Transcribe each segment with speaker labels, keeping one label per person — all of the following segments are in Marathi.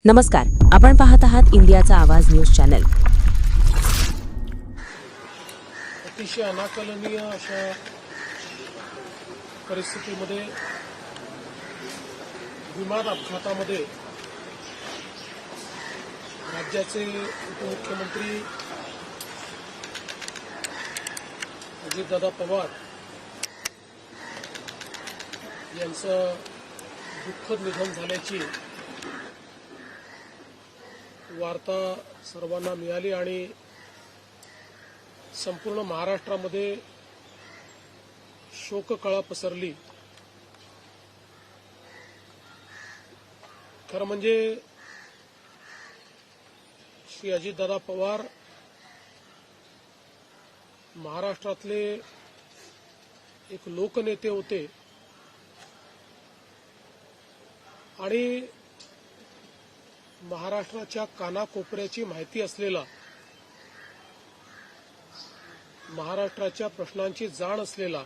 Speaker 1: नमस्कार, आपण पाहत आहात इंडियाचा आवाज न्यूज चॅनल।
Speaker 2: अतिशय अनाकलनीय अशा परिस्थितीमध्ये विमान अपघातामध्ये राज्याचे उपमुख्यमंत्री अजितदादा पवार यांचं दुःखद निधन झाल्याची वार्ता सर्वांना मिळाली आणि संपूर्ण महाराष्ट्रामध्ये शोककळा पसरली। खरं म्हणजे श्री अजितदादा पवार महाराष्ट्रातले एक लोकनेते होते आणि महाराष्ट्राच्या कानाकोपऱ्याची माहिती असलेला, महाराष्ट्राच्या प्रश्नांची जाण असलेला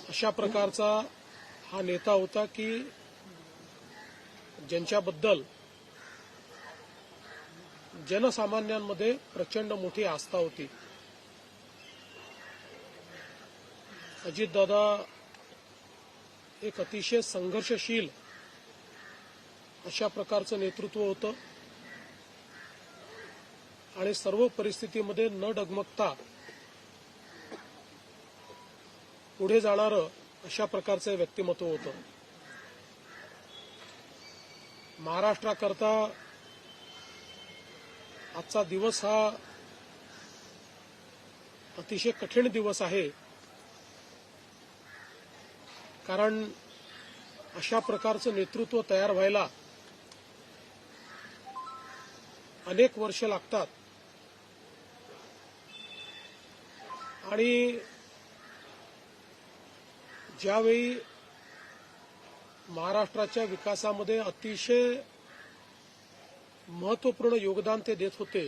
Speaker 2: अशा प्रकारचा हा नेता होता की ज्यांच्याबद्दल जनसामान्यांमध्ये प्रचंड मोठी आस्था होती। अजितदादा एक अतिशय संघर्षशील अशा प्रकारचं नेतृत्व होतं आणि सर्व परिस्थितीमध्ये न डगमगता पुढे जाणारं अशा प्रकारचं व्यक्तिमत्व होतं। महाराष्ट्राकरता आजचा दिवस हा अतिशय कठीण दिवस आहे, कारण अशा प्रकारचं नेतृत्व तयार व्हायला अनेक वर्ष लागतात आणि ज्यावेळी महाराष्ट्राच्या विकासामध्ये अतिशय महत्त्वपूर्ण योगदान ते देत होते,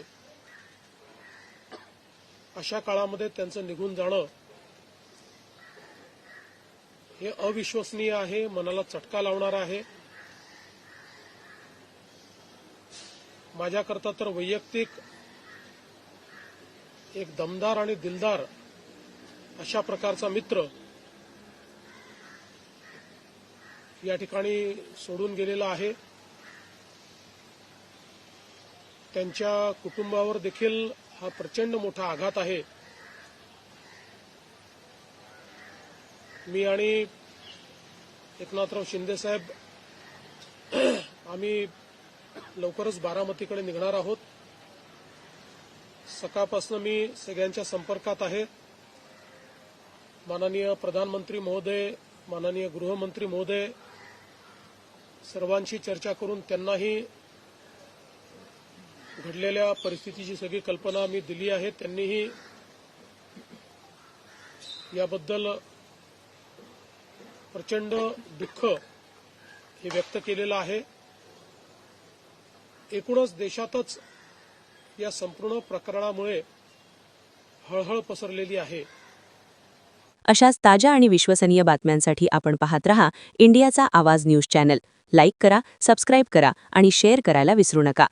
Speaker 2: अशा काळामध्ये त्यांचं निघून जाणं हे अविश्वसनीय आहे, मनाला चटका लावणारा आहे। माझ्याकरता तर वैयक्तिक एक दमदार आणि दिलदार अशा प्रकारचा मित्र या ठिकाणी सोडून गेलेला आहे। त्यांच्या कुटुंबावर देखील हा प्रचंड मोठा आघात आहे। मी आणि एकनाथराव शिंदे साहेब आम्ही लवकरच बारामतीकडे निघणार आहोत। सकाळपासून मी सगळ्यांच्या संपर्कात आहे। माननीय प्रधानमंत्री महोदय, माननीय गृहमंत्री महोदय सर्वांशी चर्चा करून त्यांनाही घडलेल्या परिस्थितीची सगळी कल्पना मी दिली आहे। त्यांनीही याबद्दल प्रचंड दुःख हे व्यक्त केलेलं आहे। एकूणच देशातच या संपूर्ण प्रकरणामुळे हळहळ पसरलेली आहे।
Speaker 1: अशाच ताज्या आणि विश्वसनीय बातम्यांसाठी आपण पाहत रहा इंडियाचा आवाज न्यूज चॅनल। लाईक करा, सबस्क्राईब करा आणि शेअर करायला विसरू नका।